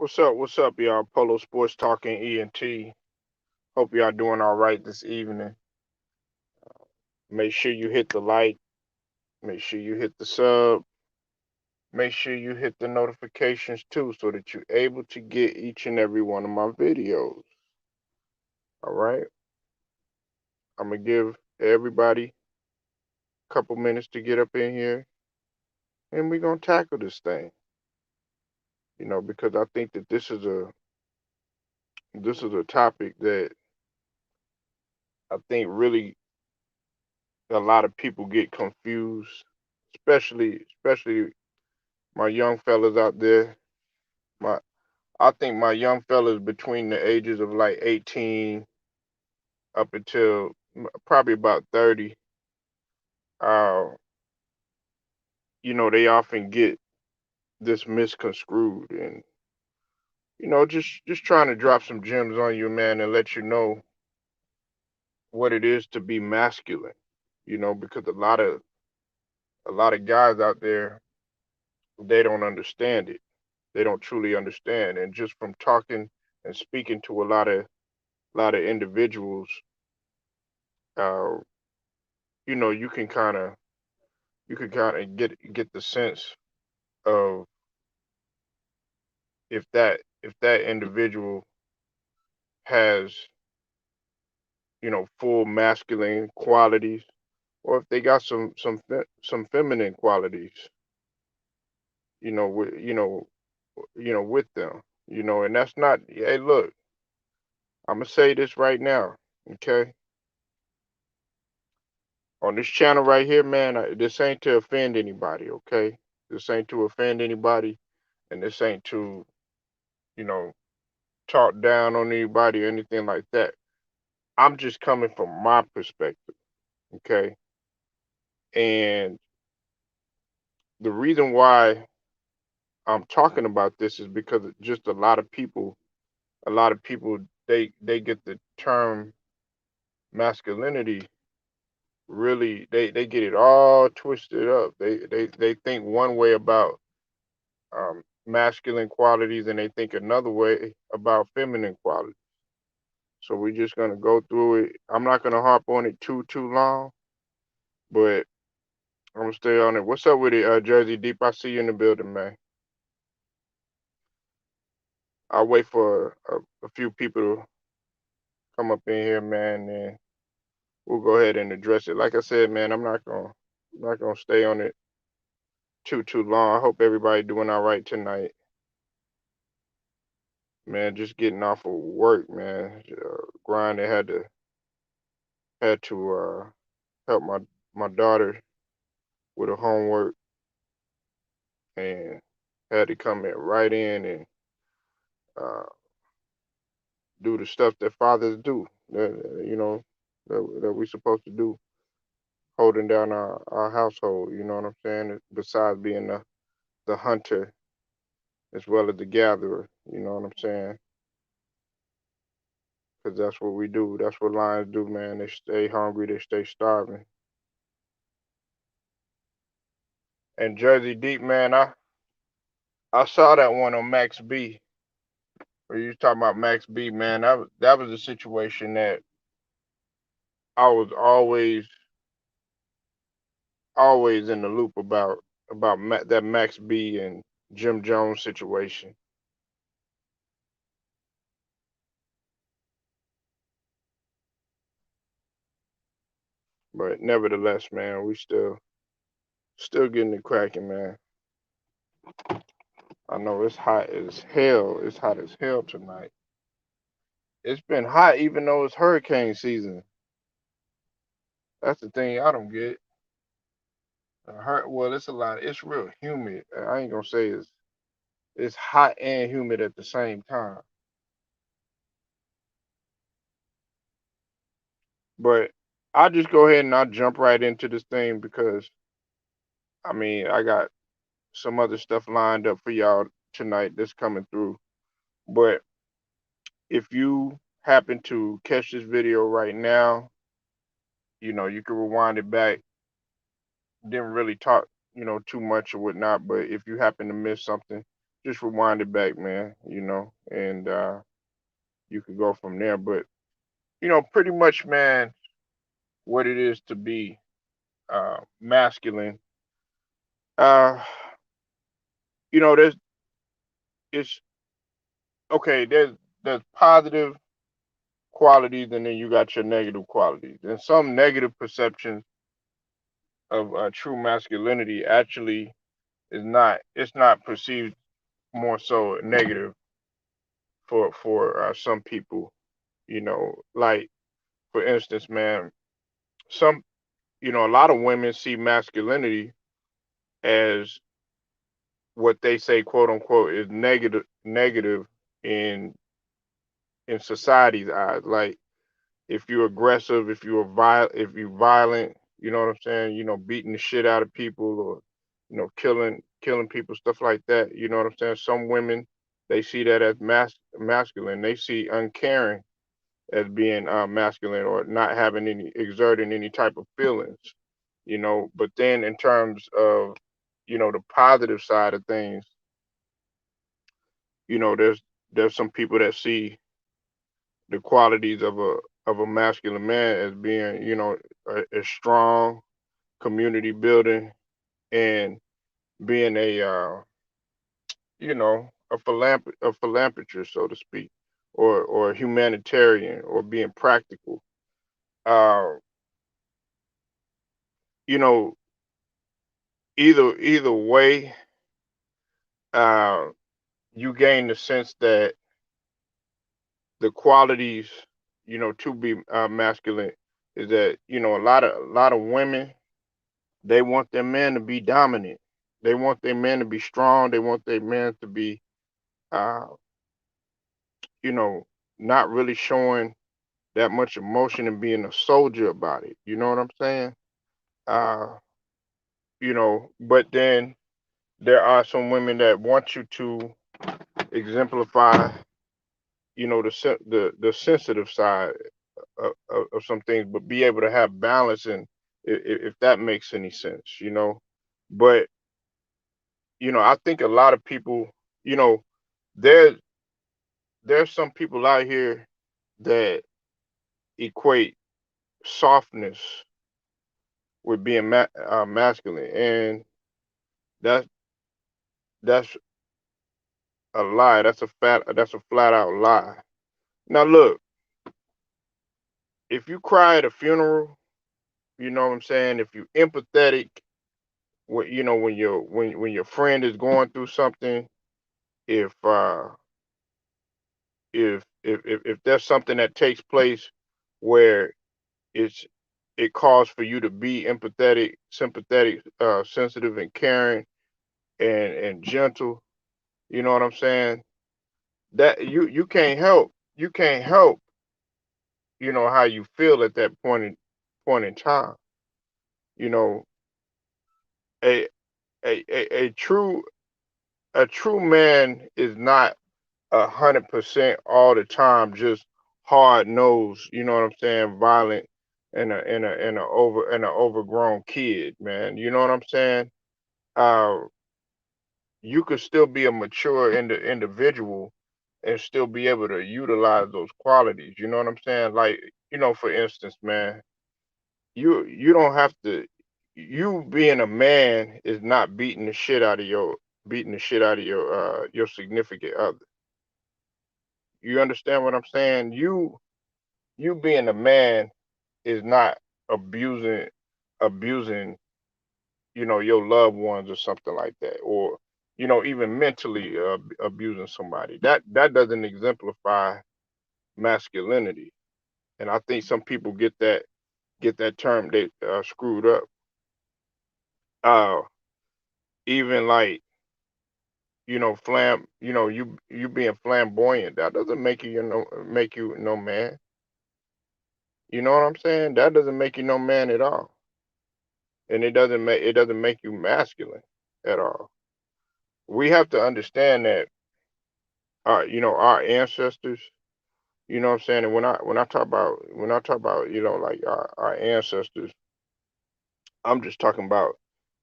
What's up? What's up, y'all? Polo Sports Talking ENT. Hope y'all doing all right this evening. Make sure you hit the like. Make sure you hit the sub. Make sure you hit the notifications too so that you're able to get each and every one of my videos. All right? I'm going to give everybody a couple minutes to get up in here and we're going to tackle this thing. Because I think that this is a topic that I think really a lot of people get confused, especially my young fellas out there. My I think my young fellas between the ages of like 18 up until probably about 30, uh, they often get this misconstrued, and just trying to drop some gems on you, man, and let you know what it is to be masculine. Because a lot of guys out there, they don't understand it. They don't truly understand, and just from talking and speaking to a lot of individuals, uh, you can get the sense of if that individual has full masculine qualities, or if they got some feminine qualities, with them, and that's not. Hey, look, I'm gonna say this right now, okay? On this channel right here, man, this ain't to offend anybody, okay? This ain't to offend anybody, and this ain't to, you know, talk down on anybody or anything like that. I'm just coming from my perspective, okay? And the reason why I'm talking about this is because just a lot of people, they get the term masculinity really, they get it all twisted up. They think one way about masculine qualities and they think another way about feminine qualities. So we're just gonna go through it. I'm not gonna harp on it too long, but I'm gonna stay on it. What's up with it, Jersey Deep? I see you in the building, man. I'll wait for a few people to come up in here, man, and we'll go ahead and address it. Like I said, man, I'm not gonna stay on it too long. I hope everybody doing all right tonight, man. Just getting off of work, man. Grinding, had to help my daughter with her homework, and had to come in right in and uh, do the stuff that fathers do, that we supposed to do, holding down our household. You know what I'm saying? Besides being the hunter as well as the gatherer. You know what I'm saying? Because that's what we do. That's what lions do, man. They stay hungry. They stay starving. And Jersey Deep, man, I saw that one on Max B. Where you was talking about Max B, man. That was a situation that I was always in the loop about that Max B and Jim Jones situation. But nevertheless, man, we still getting it cracking, man. I know it's hot as hell. It's hot as hell tonight. It's been hot even though it's hurricane season. That's the thing I don't get. Well, it's a lot. It's real humid. I ain't gonna say it's hot and humid at the same time. But I'll just go ahead and I'll jump right into this thing because I mean I got some other stuff lined up for y'all tonight that's coming through. But if you happen to catch this video right now, you can rewind it back. Didn't really talk, too much or whatnot, but if you happen to miss something, just rewind it back, man. And you could go from there. But pretty much, man, what it is to be masculine. Uh, there's it's okay. There's positive qualities, and then you got your negative qualities. And some negative perceptions of true masculinity actually is not. It's not perceived more so negative for some people. Like for instance, man, some a lot of women see masculinity as what they say, quote unquote, is negative in in society's eyes. Like if you're aggressive, if you're violent, you know what I'm saying, beating the shit out of people, or killing people, stuff like that. You know what I'm saying? Some women, they see that as masculine. They see uncaring as being masculine, or not having any exerting any type of feelings. But then in terms of the positive side of things, there's some people that see the qualities of a masculine man as being a strong, community building, and being a philanthropist, so to speak, or a humanitarian, or being practical. uh you know either way, uh you gain the sense that the qualities, to be masculine, is that a lot of women, they want their men to be dominant. They want their men to be strong. They want their men to be, uh, you know, not really showing that much emotion and being a soldier about it. You know what I'm saying? Uh, but then there are some women that want you to exemplify, the sensitive side of some things, but be able to have balance, and if that makes any sense. But I think a lot of people, you know, there there's some people out here that equate softness with being masculine, and that's that's a lie. That's a flat out lie. Now look, if you cry at a funeral, you know what I'm saying. If you're empathetic, when your friend is going through something, if if there's something that takes place where it's it calls for you to be empathetic, sympathetic, sensitive, and caring, and gentle. You know what I'm saying? That you can't help how you feel at that point in time. You know, a a true man is not 100% all the time just hard nosed. You know what I'm saying? Violent, and a overgrown kid, man. You know what I'm saying? Uh, you could still be a mature individual and still be able to utilize those qualities. You know what I'm saying? Like, for instance, man, you don't have to. You being a man is not beating the shit out of your significant other. You understand what I'm saying? You being a man is not abusing your loved ones or something like that, or even mentally abusing somebody. That doesn't exemplify masculinity. And I think some people get that term they screwed up. uh Even like, you being flamboyant, that doesn't make you no man. You know what I'm saying? That doesn't make you no man at all. And it doesn't make you masculine at all. We have to understand that our ancestors, what I'm saying. And when I talk about like our ancestors, I'm just talking about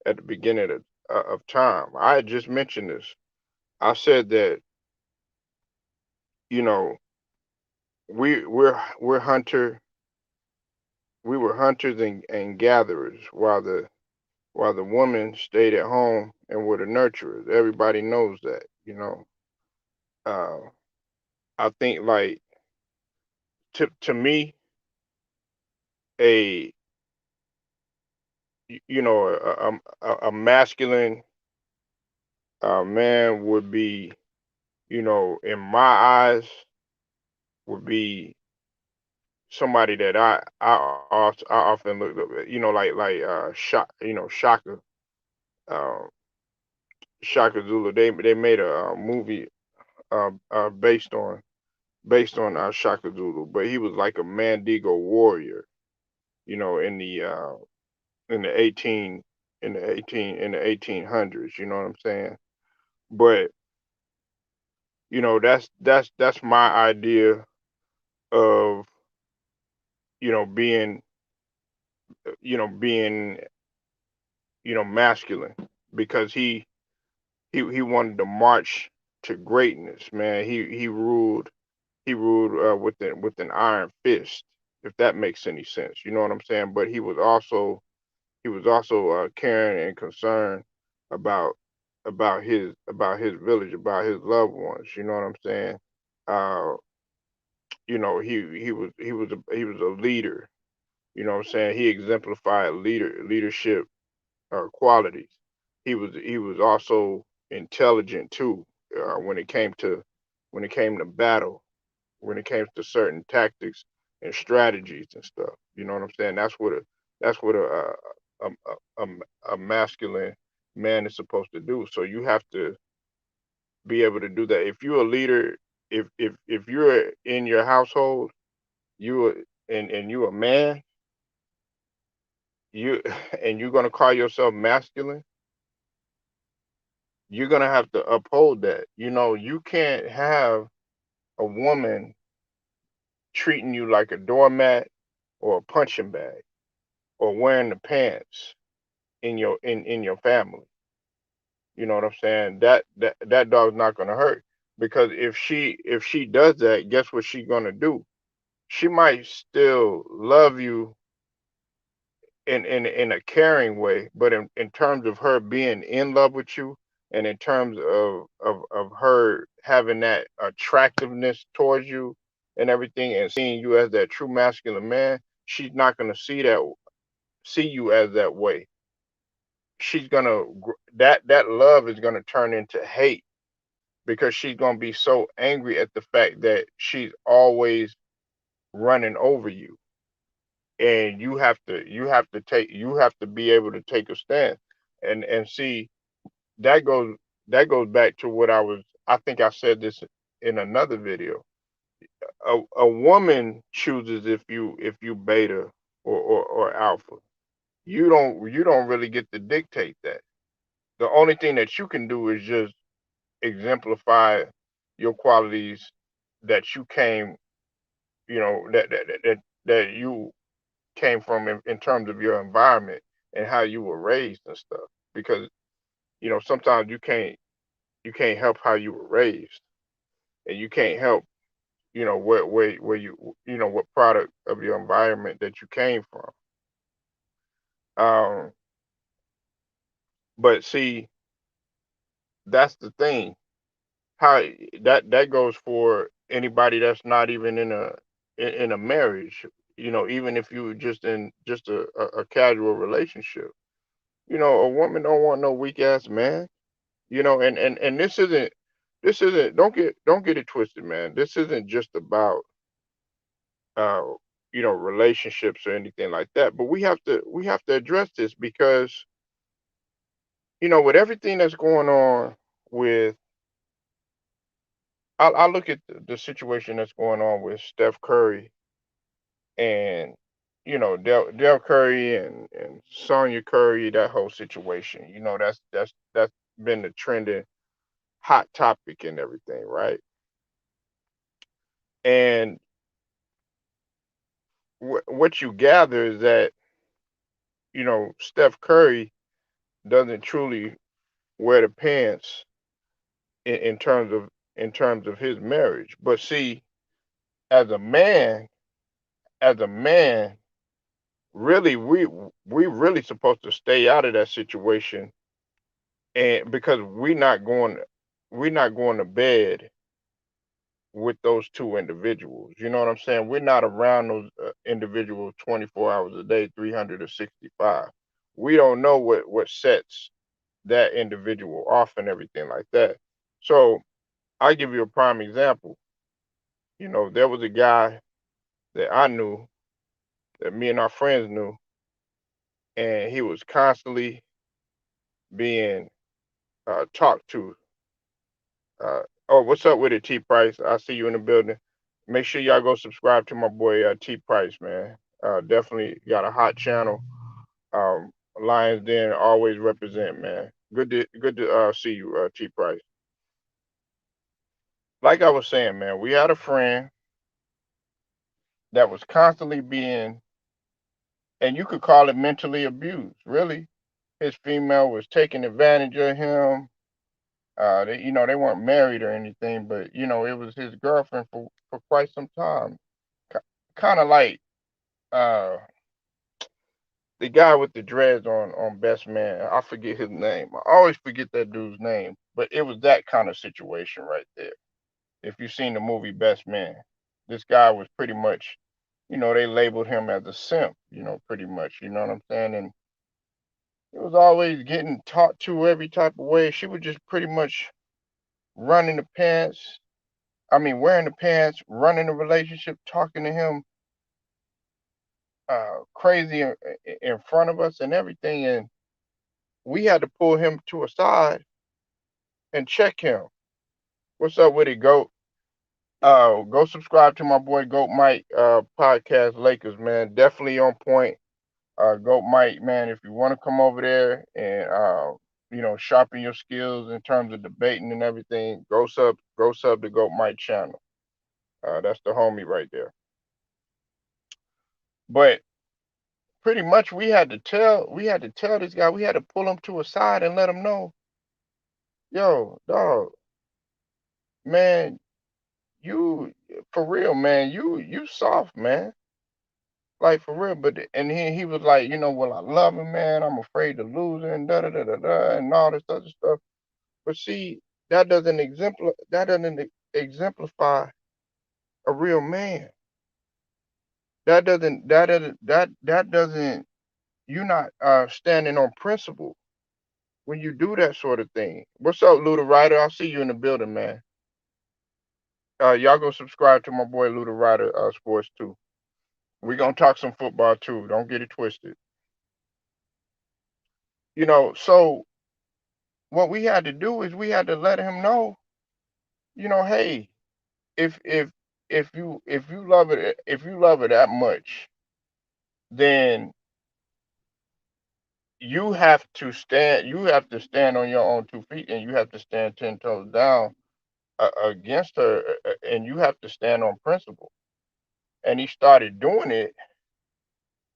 at the beginning of time. I had just mentioned this. I said that, you know, we're hunter we were hunters and gatherers while the woman stayed at home and were the nurturers. Everybody knows that, you know. Uh, I think like to me, a you know a masculine man would be, you know, in my eyes, would be somebody that I often looked up at, you know, Shaka, uh, Shaka Zulu. They made a movie based on Shaka Zulu, but he was like a Mandingo warrior, you know, in the 1800s, you know what I'm saying? But you know, that's my idea of, you know, being, masculine, because he wanted to march to greatness, man. He ruled with an iron fist, if that makes any sense. You know what I'm saying? But he was also caring and concerned about about his village, about his loved ones. You know what I'm saying? Uh, he was a leader. You know what I'm saying? He exemplified leadership qualities. He was also intelligent too, when it came to battle, when it came to certain tactics and strategies and stuff. You know what I'm saying? That's what a masculine man is supposed to do. So you have to be able to do that. If you're a leader, if you're in your household, you are, and you're a man, you and you're gonna call yourself masculine, you're gonna have to uphold that. You know, you can't have a woman treating you like a doormat or a punching bag or wearing the pants in your family. You know what I'm saying? That dog's not gonna hurt, because if she does that, guess what she's gonna do? She might still love you in a caring way, but in terms of her being in love with you, and in terms of her having that attractiveness towards you and everything, and seeing you as that true masculine man, she's not gonna see you as that way. She's gonna that love is gonna turn into hate, because she's gonna be so angry at the fact that she's always running over you, and you have to be able to take a stand, and see, that goes that goes back to what I think I said this in another video. A woman chooses if you beta or alpha. You don't really get to dictate that. The only thing that you can do is just exemplify your qualities that you came, that you came from in terms of your environment and how you were raised and stuff. Because sometimes you can't help how you were raised, and you can't help where what product of your environment that you came from. Um, but see, that's the thing. How that goes for anybody that's not even in a marriage. Even if you were just in just a casual relationship. A woman don't want no weak ass man. And this isn't, don't get it twisted, man. This isn't just about uh relationships or anything like that. But we have to address this, because with everything that's going on with I look at the situation that's going on with Steph Curry and Del Curry and Sonya Curry, that whole situation. That's been the trending hot topic and everything, right? And what you gather is that Steph Curry doesn't truly wear the pants in terms of his marriage. But see, as a man, as a man, really we really supposed to stay out of that situation, and because we're not going to bed with those two individuals. You know what I'm saying? We're not around those individuals 24 hours a day, 365. We don't know what sets that individual off and everything like that. So I give you a prime example. There was a guy that I knew, that me and our friends knew, and he was constantly being talked to. Oh, what's up with it, T Price? I see you in the building. Make sure y'all go subscribe to my boy T Price, man. Definitely got a hot channel. Um, Lions Den always represent, man. Good to see you, T Price. Like I was saying, man, we had a friend that was constantly being, and you could call it mentally abused. Really, his female was taking advantage of him. They weren't married or anything, but it was his girlfriend for quite some time. Kind of like uh, the guy with the dreads on Best Man. I forget his name. I always forget that dude's name, but it was that kind of situation right there. If you've seen the movie Best Man, this guy was pretty much, they labeled him as a simp. Pretty much. You know what I'm saying? And he was always getting talked to every type of way. She was just pretty much running the pants. I mean, wearing the pants, running the relationship, talking to him crazy in front of us and everything. And we had to pull him to a side and check him. What's up with it, Goat? Go subscribe to my boy Goat Mike podcast Lakers, man. Definitely on point. Goat Mike, man, if you want to come over there and sharpen your skills in terms of debating and everything, go sub to Goat Mike channel. That's the homie right there. But pretty much we had to tell this guy, we had to pull him to a side and let him know, yo, dog, man, you for real, man, you soft, man. Like for real, but and he was like, well, I love him, man. I'm afraid to lose him, and da da da da da, and all this other stuff. But see, that doesn't exemplify a real man. That doesn't. You're not standing on principle when you do that sort of thing. What's up, Luda Ryder? I'll see you in the building, man. Y'all go subscribe to my boy Luda Ryder Sports too. We gonna talk some football too. Don't get it twisted. So what we had to do is we had to let him know, hey, if if you love it that much, then you have to stand on your own 2 feet, and you have to stand 10 toes down against her, and you have to stand on principle. And he started doing it,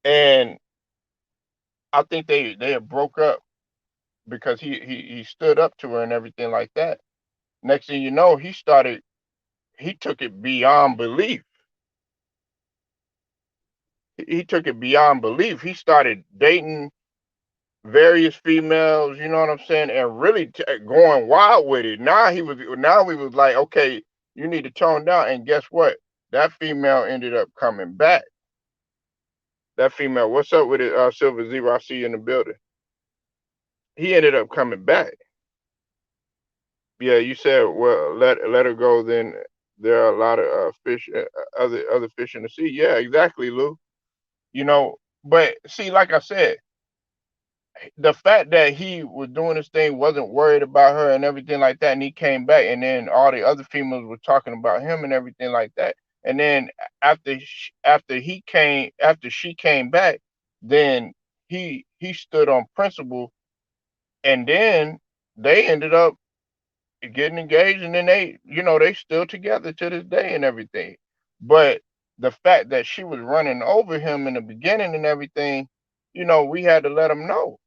and I think they had broke up because he stood up to her and everything like that. Next thing you know, he took it beyond belief. He took it beyond belief. He started dating various females, you know what I'm saying, and really going wild with it. Now we was like, okay, you need to tone down. And guess what? That female ended up coming back. That female, what's up with it, Silver Zero? I see you in the building. He ended up coming back. Yeah, you said, well, let her go. Then there are a lot of fish, other fish in the sea. Yeah, exactly, Lou. You know, but see, like I said, the fact that he was doing this thing, wasn't worried about her and everything like that, and he came back, and then all the other females were talking about him and everything like that. And then after she came back, then he stood on principle, and then they ended up getting engaged, and then they still together to this day and everything. But the fact that she was running over him in the beginning and everything, we had to let him know.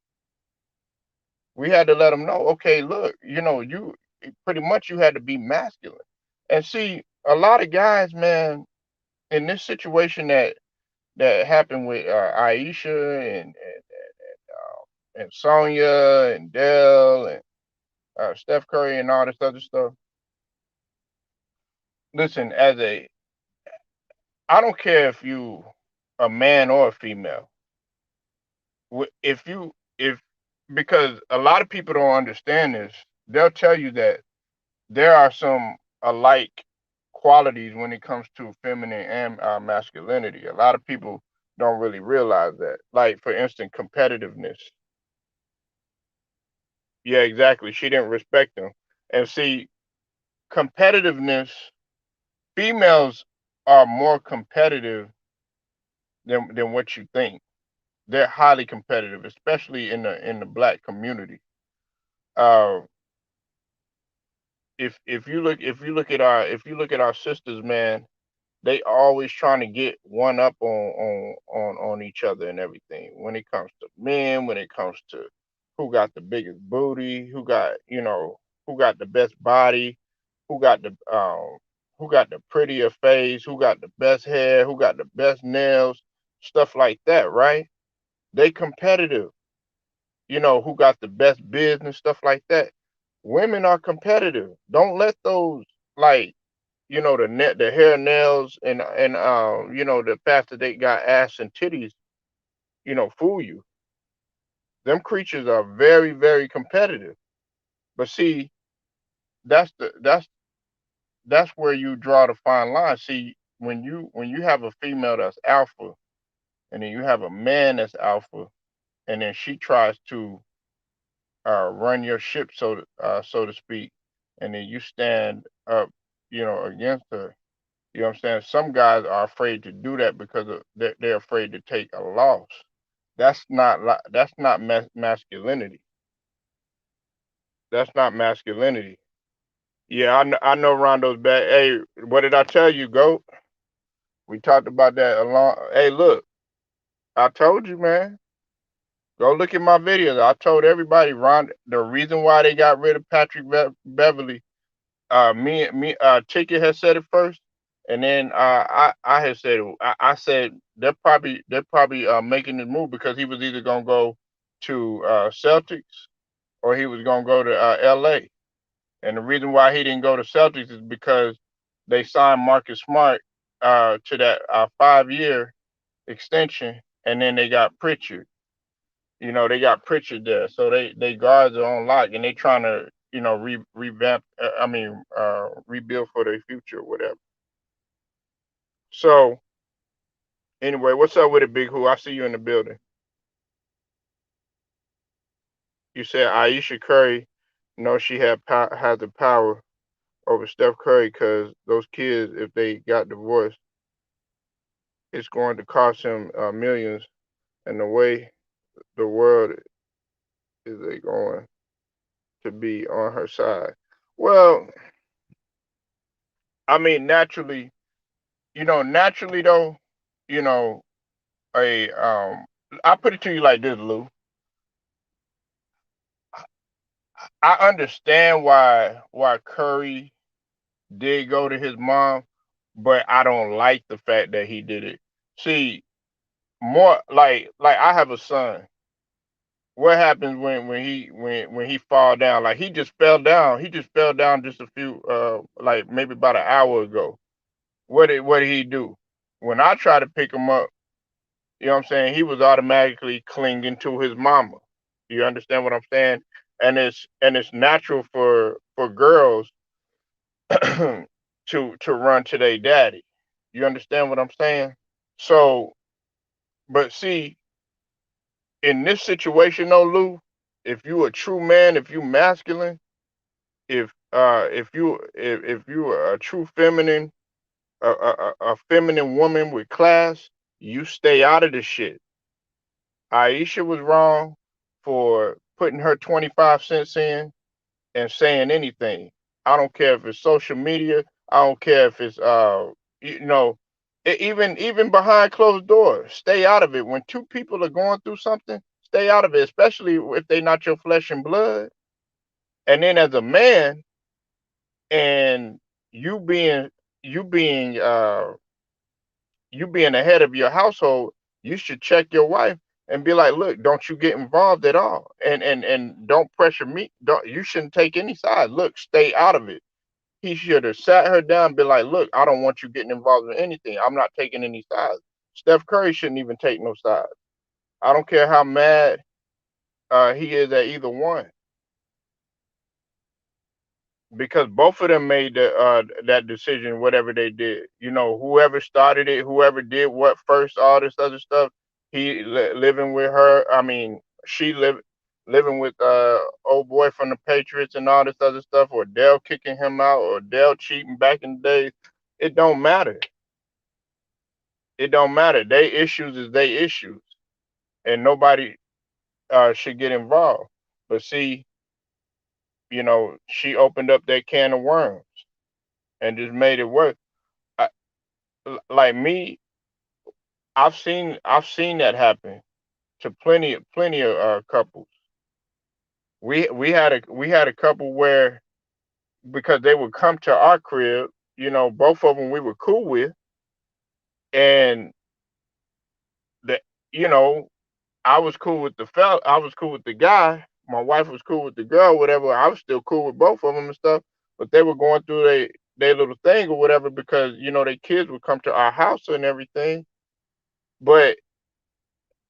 We had to let him know, okay, look, pretty much you had to be masculine. And see, a lot of guys, man, in this situation that happened with Aisha and Sonya and Dell and Steph Curry and all this other stuff. Listen, I don't care if you a man or a female. If you if because a lot of people don't understand this, they'll tell you that there are some alike qualities when it comes to feminine and masculinity. A lot of people don't really realize that. Like for instance, competitiveness. Yeah, exactly. She didn't respect them. And see, competitiveness, females are more competitive than what you think. They're highly competitive, especially in the black community. Uh, if you look at our sisters, man, they always trying to get one up on each other and everything. When it comes to men, when it comes to who got the biggest booty, who got the best body, who got the prettier face, who got the best hair, who got the best nails, stuff like that, right? They competitive. Who got the best business, stuff like that. Women are competitive. Don't let those, like, the hair, nails, and the fact that they got ass and titties, fool you. Them creatures are very, very competitive. But see, that's the that's where you draw the fine line. See, when you have a female that's alpha, and then you have a man that's alpha, and then she tries to run your ship, so to speak, and then you stand up, against her. You know what I'm saying? Some guys are afraid to do that because they're afraid to take a loss. That's not masculinity. That's not masculinity. Yeah, I know Rondo's back. Hey, what did I tell you, Goat? We talked about that a long. Hey, look, I told you, man. Go look at my videos. I told everybody, Ron, the reason why they got rid of Patrick Beverly. Ticket had said it first, and then I had said it. I said they're probably making the move because he was either gonna go to Celtics or he was gonna go to L.A. And the reason why he didn't go to Celtics is because they signed Marcus Smart to that 5 year extension, and then they got Pritchard. They got Pritchard there, so they guards are on lock, and they trying to revamp. Rebuild for their future, or whatever. So anyway, what's up with it, Big Who? I see you in the building. You said Aisha Curry knows she had the power over Steph Curry because those kids, if they got divorced, it's going to cost him millions. And the way the world is, they going to be on her side. Well, I mean, naturally though, you know, a I put it to you like this, Lou. I understand why Curry did go to his mom, but I don't like the fact that he did it. See, more like I have a son. What happens when he fall down? Like he just fell down. He just fell down just a few like maybe about an hour ago. What did he do? When I try to pick him up, you know what I'm saying? He was automatically clinging to his mama. You understand what I'm saying? And it's natural for girls to run to their daddy. You understand what I'm saying? So, but see, in this situation, though, Lou, if you a true man, if you masculine, if you are a true feminine, a feminine woman with class, you stay out of the shit. Aisha was wrong for putting her 25 cents in and saying anything. I don't care if it's social media. I don't care if it's you know, even behind closed doors. Stay out of it. When two people are going through something, stay out of it, especially if they're not your flesh and blood. And then as a man, and you being you being uh you being the head of your household, you should check your wife and be like, look, don't you get involved at all, and don't pressure me. Don't You shouldn't take any side. Look, stay out of it. He should have sat her down and be like, look, I don't want you getting involved in anything. I'm not taking any sides. Steph Curry shouldn't even take no sides. I don't care how mad he is at either one, because both of them made that decision, whatever they did. Whoever started it, whoever did what first, all this other stuff. Living with her. I mean, she living with old boy from the Patriots and all this other stuff, or Dell kicking him out, or Dell cheating back in the days. It don't matter. It don't matter. They issues is they issues, and nobody should get involved. But see, she opened up that can of worms and just made it worse. I, like me, I've seen that happen to plenty of couples. We had a couple where, because they would come to our crib, both of them we were cool with, and the you know I was cool with the guy. My wife was cool with the girl, whatever. I was still cool with both of them and stuff. But they were going through their little thing or whatever, because their kids would come to our house and everything. But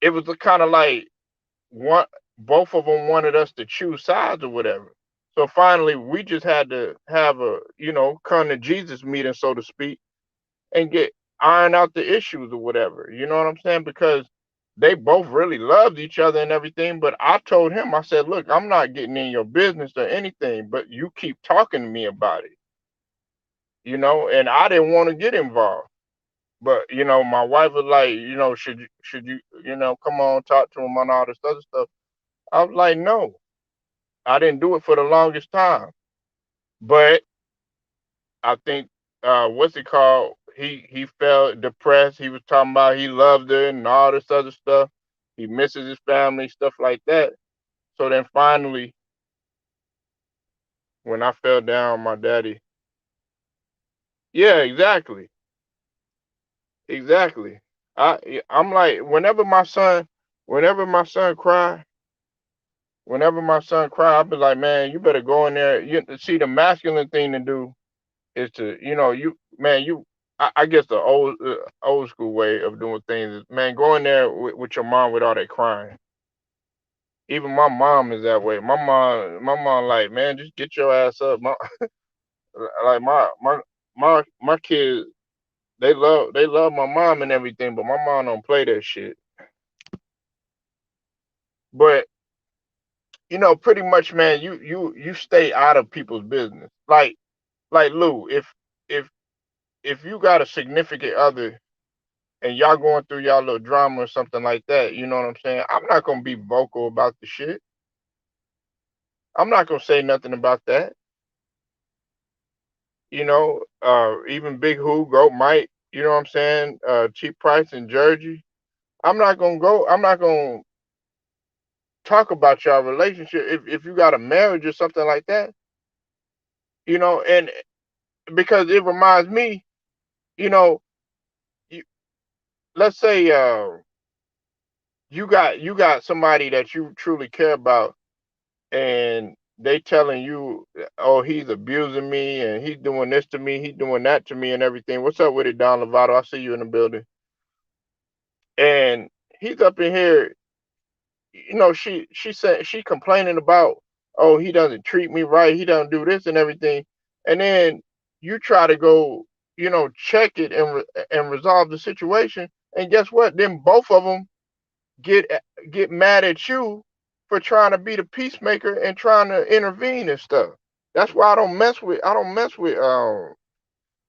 it was kind of like one both of them wanted us to choose sides or whatever. So finally, we just had to have a come to Jesus meeting, so to speak, and get iron out the issues or whatever. You know what I'm saying? Because they both really loved each other and everything. But I told him, I said, look, I'm not getting in your business or anything, but you keep talking to me about it, and I didn't want to get involved. But my wife was like, should you, come on, talk to him on all this other stuff. I was like, no, I didn't do it for the longest time. But I think what's it called? He felt depressed. He was talking about he loved her and all this other stuff. He misses his family, stuff like that. So then finally, when I fell down, my daddy. Yeah, exactly, exactly. I'm like, whenever my son cry, I be like, man, you better go in there. You see, the masculine thing to do is to, you man, I guess the old school way of doing things is, man, go in there with your mom with all that crying. Even my mom is that way. My mom like, man, just get your ass up. Like my kids, they love my mom and everything, but my mom don't play that shit. But pretty much, man, you stay out of people's business. Like Lou, if if you got a significant other and y'all going through y'all little drama or something like that, you know what I'm saying? I'm not gonna be vocal about the shit. I'm not gonna say nothing about that. Even Big Who, Goat Mike, you know what I'm saying? Cheap Price and Jersey. I'm not gonna talk about y'all relationship if you got a marriage or something like that, and because it reminds me, you know, you, let's say you got somebody that you truly care about, and they telling you, oh, he's abusing me and he's doing this to me, he's doing that to me and everything. What's up with it, Don Lovato? I see you in the building. And he's up in here, she said she complaining about, oh, he doesn't treat me right, he doesn't do this and everything. And then you try to go, check it and resolve the situation. And guess what? Then both of them get get mad at you for trying to be the peacemaker and trying to intervene and stuff. That's why I don't mess with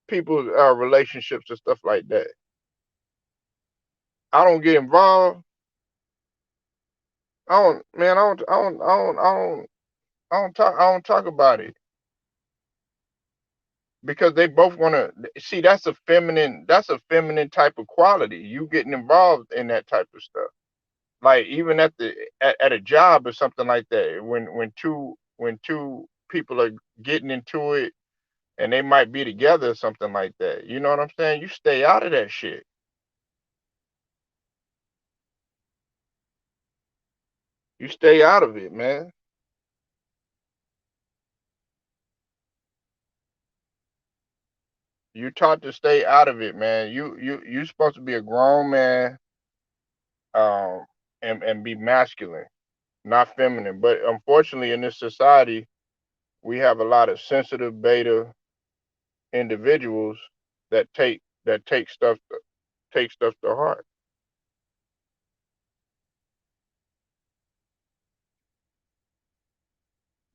people's relationships and stuff like that. I don't get involved. I don't man, I don't talk about it, because they both want to see. That's a feminine type of quality. You getting involved in that type of stuff. Like even at a job or something like that, when two people are getting into it, and they might be together or something like that. You know what I'm saying? You stay out of that shit. You stay out of it, man. You're taught to stay out of it, man. You supposed to be a grown man, um, and be masculine, not feminine. But unfortunately, in this society, we have a lot of sensitive beta individuals that take stuff to heart.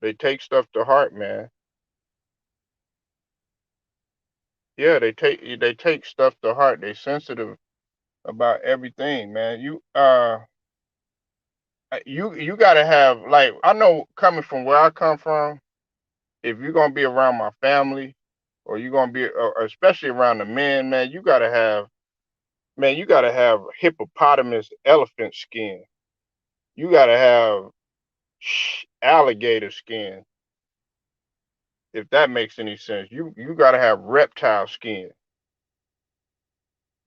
They take stuff to heart, man. Yeah, they take stuff to heart. They sensitive about everything, man. You gotta have, like, I know, coming from where I come from, if you're gonna be around my family, or you're gonna be, especially around the men, man, you gotta have hippopotamus elephant skin. You gotta have alligator skin, if that makes any sense. You gotta have reptile skin,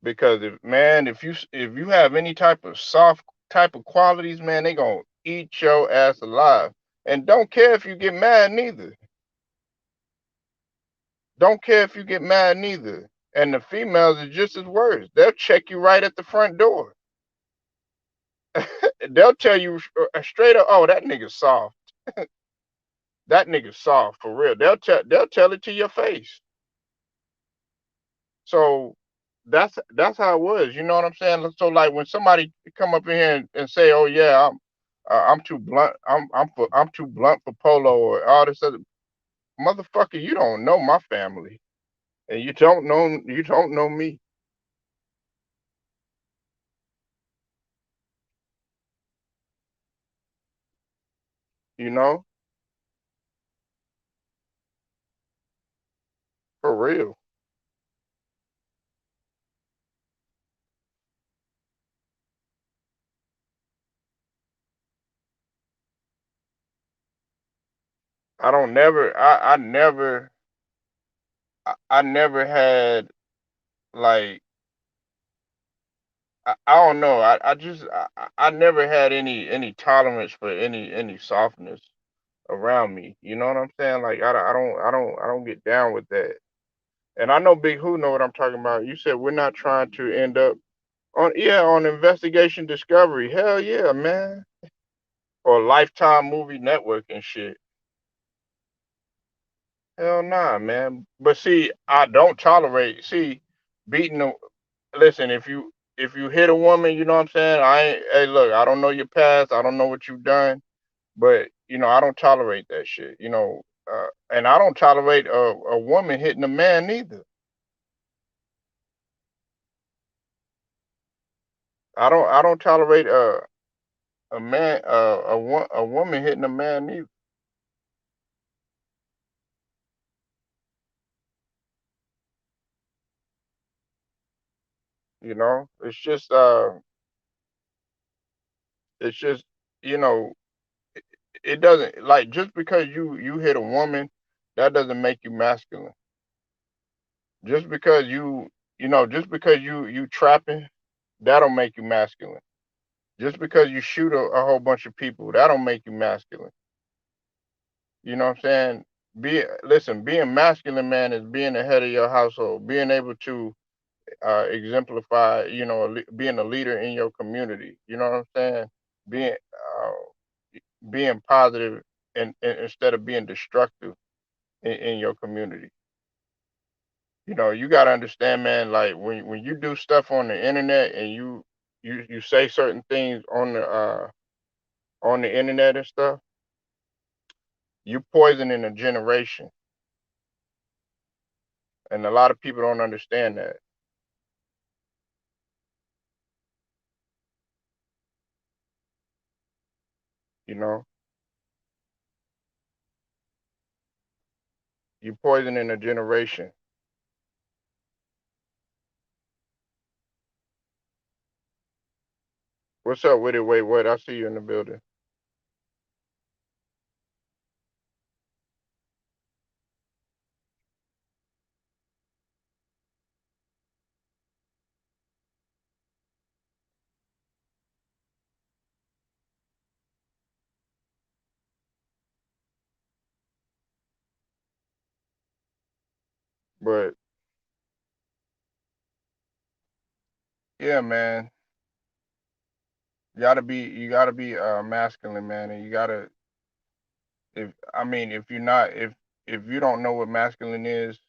because if you have any type of soft type of qualities, man, they gonna eat your ass alive. And don't care if you get mad neither. Don't care if you get mad neither. And the females are just as worse. They'll check you right at the front door. They'll tell you straight up, "Oh, that nigga's soft. That nigga's soft for real." They'll tell it to your face. So that's how it was. You know what I'm saying? So, like, when somebody come up in here and say, "Oh yeah, I'm too blunt. I'm too blunt for Polo," or all this other, motherfucker. You don't know my family, and you don't know me. You know, for real. I don't never. I never had, like, I don't know. I never had any tolerance for any softness around me. You know what I'm saying? Like, I don't get down with that. And I know Big Who know what I'm talking about. You said we're not trying to end up on Investigation Discovery. Hell yeah, man. Or Lifetime Movie Network and shit. Hell nah, man. But see, I don't tolerate, see, beating a listen, if you hit a woman, you know what I'm saying? I ain't Hey, look, I don't know your past, I don't know what you've done, but I don't tolerate that shit. And I don't tolerate a woman hitting a man neither. I don't tolerate a man a woman hitting a man neither. It's just you know it doesn't, like, just because you hit a woman, that doesn't make you masculine. Just because you trapping, that don't make you masculine. Just because you shoot a whole bunch of people, that don't make you masculine. You know what I'm saying? Being masculine, man, is being the head of your household, being able to exemplify, being a leader in your community. You know what I'm saying? Being being positive, and instead of being destructive in your community. You got to understand, man. Like, when you do stuff on the internet, and you say certain things on the internet and stuff, you poisoning a generation, and a lot of people don't understand that. You know, you poisoning a generation. What's up with it? Wait, what? I see you in the building. But yeah, man, you gotta be masculine, man, and you gotta if I mean if you don't know what masculine is,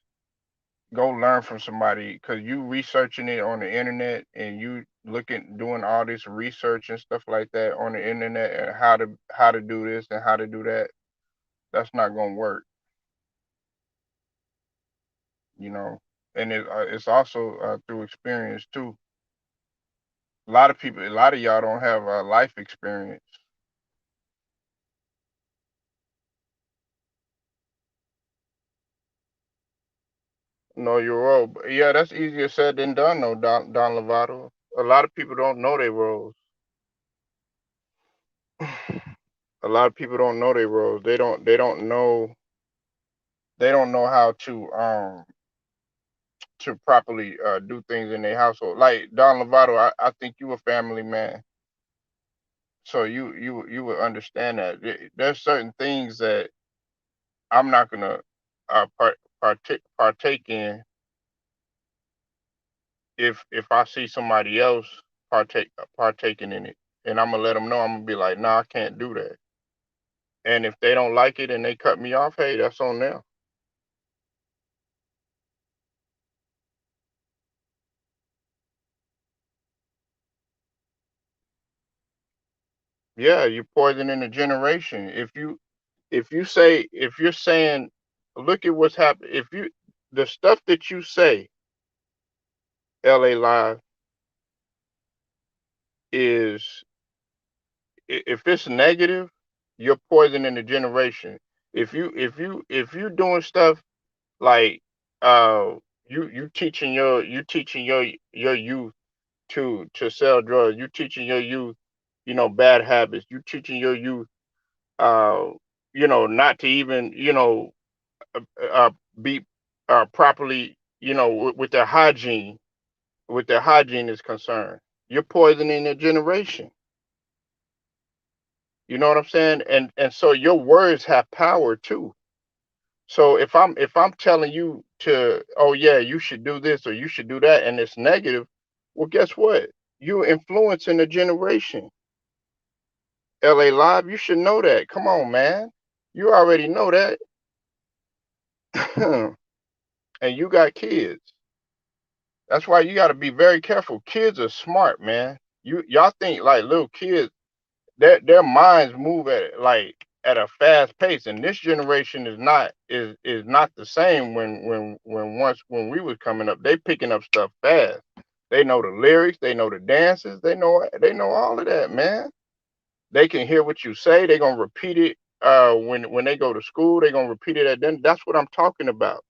go learn from somebody because you researching it on the internet and you looking doing all this research and stuff like that on the internet and how to do this and how to do that. That's not gonna work, you know. And it's also through experience too. A lot of y'all don't have life experience. Know your role. But yeah, that's easier said than done, though, Don Lovato. A lot of people don't know their roles. A lot of people don't know their roles. They don't know how to properly do things in their household. Like Don Lovato, I think you a family man, so you would understand that there's certain things that I'm not gonna partake in if I see somebody else partaking in it, and I'm gonna let them know. I'm gonna be like, nah, I can't do that. And if they don't like it and they cut me off, hey, that's on them. Yeah, you're poisoning a generation. If you're saying, look at what's happened. If you the stuff that you say, LA Live, is if it's negative, you're poisoning the generation. If you doing stuff like uh you teaching your youth to sell drugs, you teaching your youth, bad habits, you teaching your youth uh not to even uh, uh, be properly, with their hygiene, is concerned. You're poisoning a generation. You know what I'm saying? And so your words have power too. So if I'm telling you to, oh yeah, you should do this or you should do that, and it's negative, well, guess what? You're influencing a generation. LA Live, you should know that. Come on, man. You already know that. And you got kids. That's why you got to be very careful. Kids are smart, man. Y'all think like little kids, their minds move at a fast pace, and this generation is not the same. When we was coming up, they picking up stuff fast. They know the lyrics, they know the dances, they know all of that, man. They can hear what you say. They gonna repeat it when they go to school. They gonna repeat it at them. That's what I'm talking about.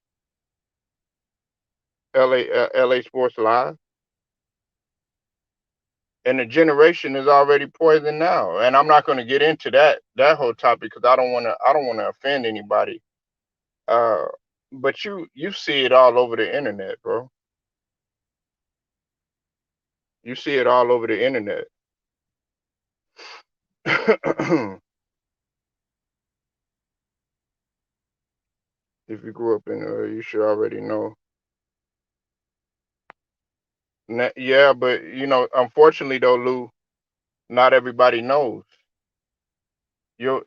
LA Sports Live. And the generation is already poisoned now. And I'm not going to get into that whole topic because I don't want to offend anybody. Uh, but you see it all over the internet, bro. You see it all over the internet. If you grew up in, you should already know. Yeah, but unfortunately though, Lou, not everybody knows. You,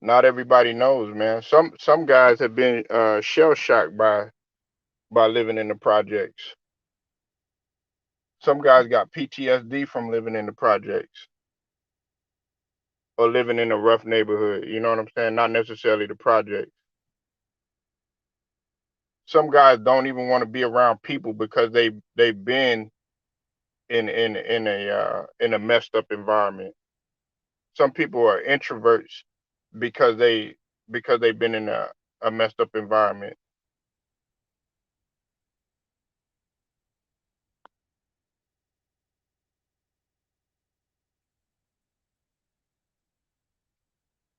not everybody knows, man. Some guys have been shell shocked by living in the projects. Some guys got PTSD from living in the projects or living in a rough neighborhood. You know what I'm saying? Not necessarily the projects. Some guys don't even want to be around people because they've been in a messed up environment. Some people are introverts because they've been in a messed up environment.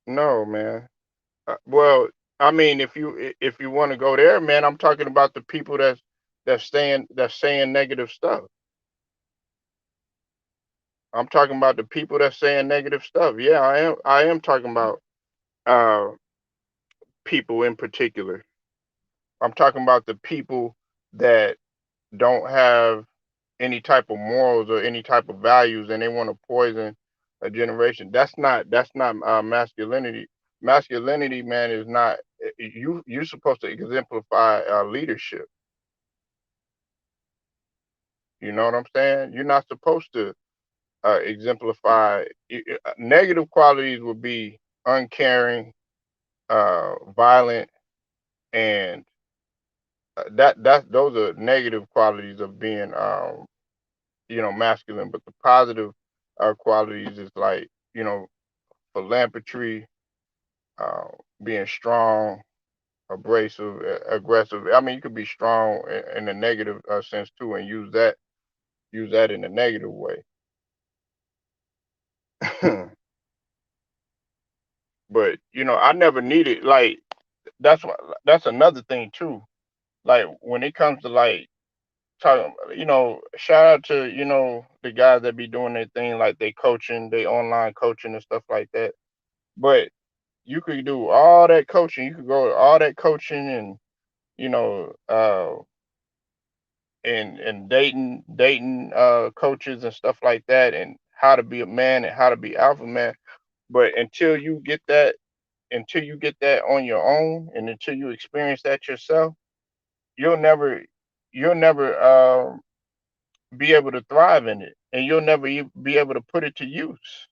No, man. Well, I mean, if you want to go there, man, I'm talking about the people that's saying negative stuff. I'm talking about the people that's saying negative stuff. Yeah, I am talking about uh people in particular. I'm talking about the people that don't have any type of morals or any type of values, and they want to poison a generation. That's not masculinity. Masculinity, man, is not you. You're supposed to exemplify leadership. You know what I'm saying? You're not supposed to exemplify negative qualities. Would be uncaring, violent, and that those are negative qualities of being masculine. But the positive qualities is like philanthropy, uh, being strong, abrasive, aggressive. I mean, you could be strong in a negative sense too, and use that in a negative way. But I never needed like that's what that's another thing too. Like when it comes to like talking, shout out to the guys that be doing their thing, like they coaching, they online coaching and stuff like that. But you could do all that coaching. You could go to all that coaching and you know, and dating coaches and stuff like that, and how to be a man and how to be alpha man. But until you get that on your own, and until you experience that yourself, you'll never you'll never be able to thrive in it, and you'll never be able to put it to use.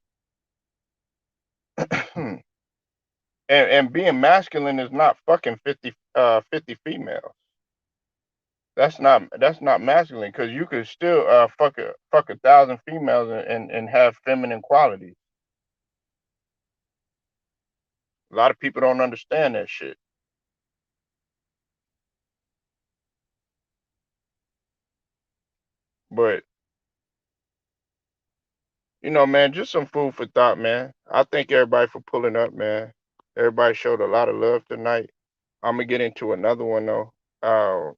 And being masculine is not fucking 50 females. That's not masculine, because you could still fuck 1,000 females and have feminine qualities. A lot of people don't understand that shit. But man, just some food for thought, man. I thank everybody for pulling up, man. Everybody showed a lot of love tonight. I'm gonna get into another one though. I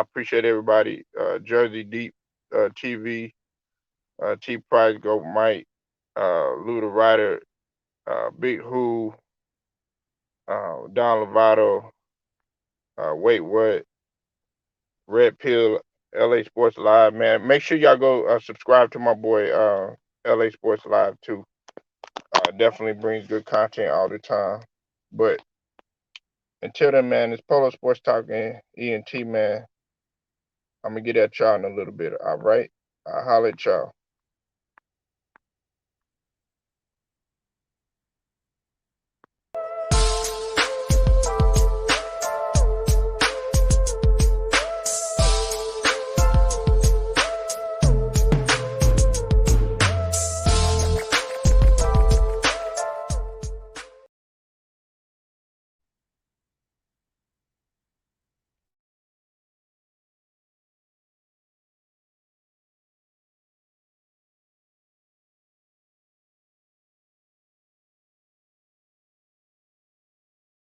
appreciate everybody. Jersey Deep TV, T Price, Go Mike, Lou the Rider, Big Who, Don Lovato, Wait What, Red Pill, LA Sports Live, man. Make sure y'all go subscribe to my boy LA Sports Live too. Definitely brings good content all the time. But until then, man, it's Polo Sports Talking ENT, man. I'm gonna get at y'all in a little bit. All right, I'll holler at y'all.